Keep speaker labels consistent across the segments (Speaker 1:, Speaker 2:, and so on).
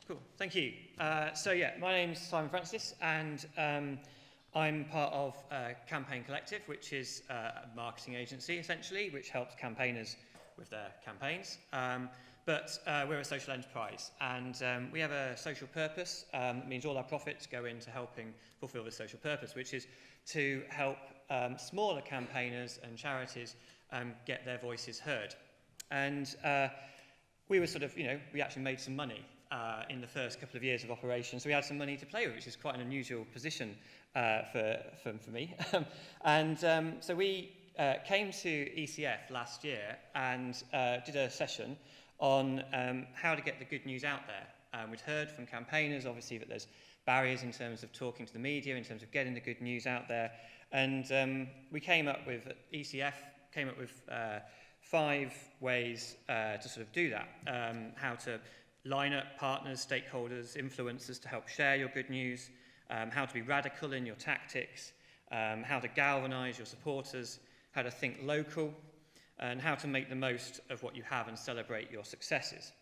Speaker 1: Cool, thank you. My name's Simon Francis, and I'm part of Campaign Collective, which is a marketing agency, essentially, which helps campaigners with their campaigns. But we're a social enterprise, and we have a social purpose. It means all our profits go into helping fulfill this social purpose, which is to help smaller campaigners and charities get their voices heard. And we were we actually made some money in the first couple of years of operation, so we had some money to play with, which is quite an unusual position for me. So we came to ECF last year and did a session on how to get the good news out there. We'd heard from campaigners, obviously, that there's barriers in terms of talking to the media, in terms of getting the good news out there. And we ECF came up with 5 ways to sort of do that. How to line up partners, stakeholders, influencers to help share your good news, how to be radical in your tactics, how to galvanise your supporters, how to think local, and how to make the most of what you have and celebrate your successes.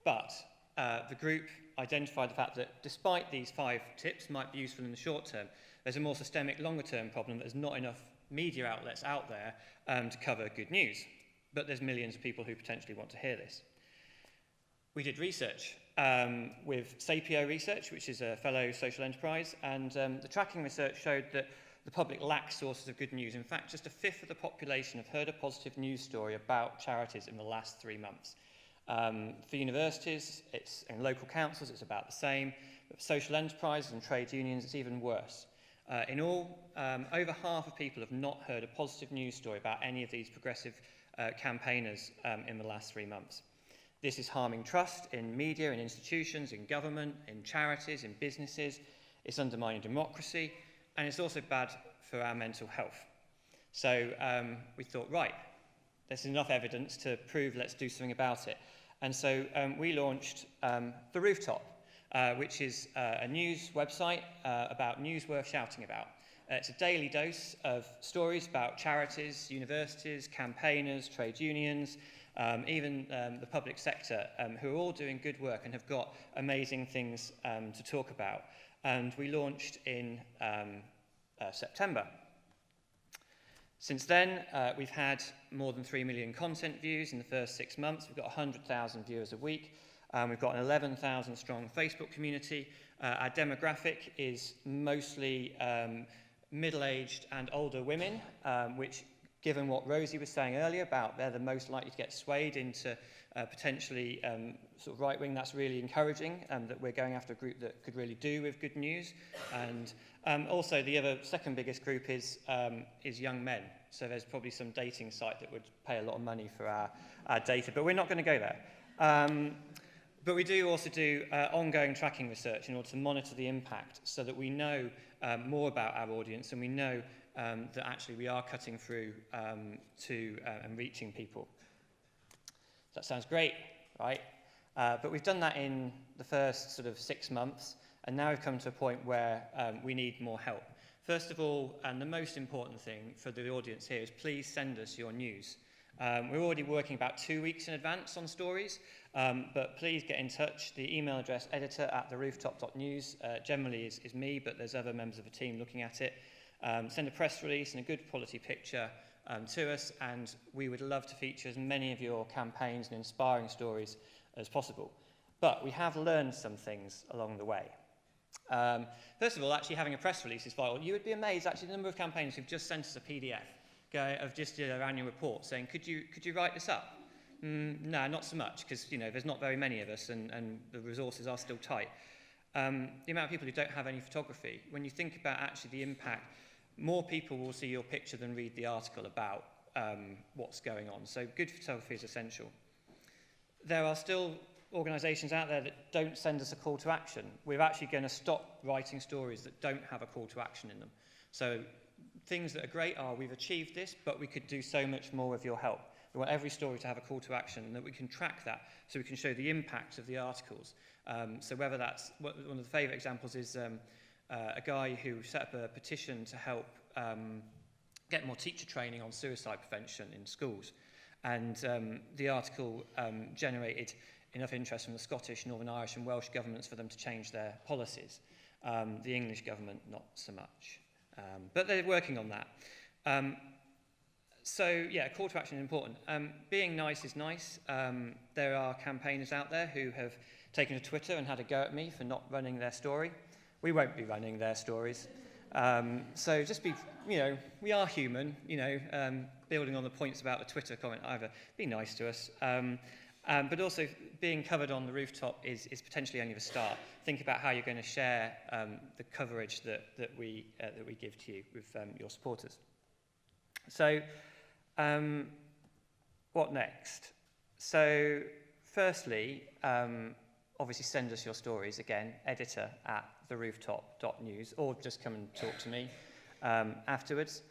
Speaker 1: But the group identified the fact that despite these 5 tips might be useful in the short term, there's a more systemic, longer-term problem that there's not enough media outlets out there to cover good news. But there's millions of people who potentially want to hear this. We did research with Sapio Research, which is a fellow social enterprise, and the tracking research showed that the public lacks sources of good news. In fact, just 1/5 of the population have heard a positive news story about charities in the last 3 months. For universities and local councils, it's about the same. But for social enterprises and trade unions, it's even worse. In all, over half of people have not heard a positive news story about any of these progressive campaigners in the last 3 months. This is harming trust in media, in institutions, in government, in charities, in businesses. It's undermining democracy, and it's also bad for our mental health. So we thought, right, there's enough evidence to prove let's do something about it. And so we launched The Rooftop, which is a news website about news worth shouting about. It's a daily dose of stories about charities, universities, campaigners, trade unions, even the public sector, who are all doing good work and have got amazing things to talk about. And we launched in September. Since then, we've had more than 3 million content views in the first 6 months. We've got 100,000 viewers a week. We've got an 11,000 strong Facebook community. Our demographic is mostly middle-aged and older women, which, given what Rosie was saying earlier about they're the most likely to get swayed into potentially sort of right-wing, that's really encouraging, that we're going after a group that could really do with good news. And also the second biggest group is young men. So there's probably some dating site that would pay a lot of money for our data, but we're not going to go there. But we do also do ongoing tracking research in order to monitor the impact so that we know more about our audience and we know that actually we are cutting through and reaching people. That sounds great, right? But we've done that in the first sort of 6 months, and now we've come to a point where we need more help. First of all, and the most important thing for the audience here is please send us your news. We're already working about 2 weeks in advance on stories, but please get in touch. The email address editor@therooftop.news generally is me, but there's other members of the team looking at it. Send a press release and a good quality picture to us, and we would love to feature as many of your campaigns and inspiring stories as possible. But we have learned some things along the way. First of all, actually having a press release is vital. You would be amazed, actually, the number of campaigners who've just sent us a PDF of just their annual report saying, could you write this up? No, not so much, because there's not very many of us, and the resources are still tight. The amount of people who don't have any photography, when you think about actually the impact, more people will see your picture than read the article about what's going on. So good photography is essential. There are still organisations out there that don't send us a call to action. We're actually going to stop writing stories that don't have a call to action in them. So things that are great are, we've achieved this, but we could do so much more with your help. We want every story to have a call to action and that we can track that so we can show the impact of the articles. So whether that's, one of the favourite examples is a guy who set up a petition to help get more teacher training on suicide prevention in schools. And the article generated enough interest from the Scottish, Northern Irish and Welsh governments for them to change their policies. The English government, not so much. But they're working on that. So, yeah, call to action is important. Being nice is nice. There are campaigners out there who have taken to Twitter and had a go at me for not running their story. We won't be running their stories. So just be, we are human, building on the points about the Twitter comment, either be nice to us. But also being covered on the rooftop is potentially only the start. Think about how you're going to share the coverage that we give to you with your supporters. So, what next? So, firstly, obviously send us your stories, again, editor@therooftop.news, or just come and talk to me afterwards.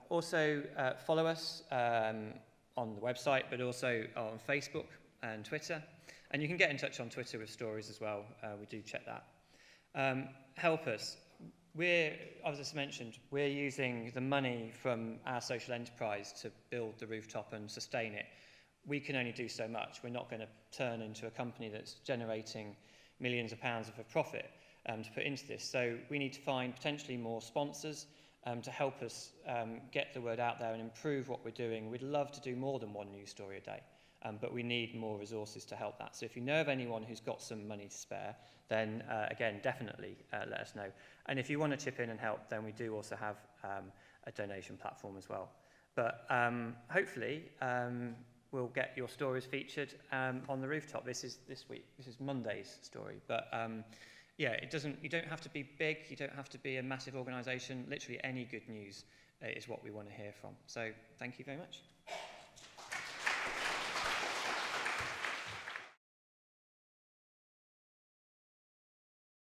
Speaker 1: Also, follow us on the website, but also on Facebook and Twitter. And you can get in touch on Twitter with stories as well. We do check that. Help us. As I mentioned, we're using the money from our social enterprise to build the rooftop and sustain it. We can only do so much. We're not going to turn into a company that's generating millions of pounds of a profit to put into this. So we need to find potentially more sponsors to help us get the word out there and improve what we're doing. We'd love to do more than one news story a day, but we need more resources to help that. So if you know of anyone who's got some money to spare, then again, definitely let us know. And if you want to chip in and help, then we do also have a donation platform as well. But hopefully, we'll get your stories featured on the rooftop. This is Monday's story, but yeah, you don't have to be big, you don't have to be a massive organisation. Literally any good news is what we want to hear from. So thank you very much.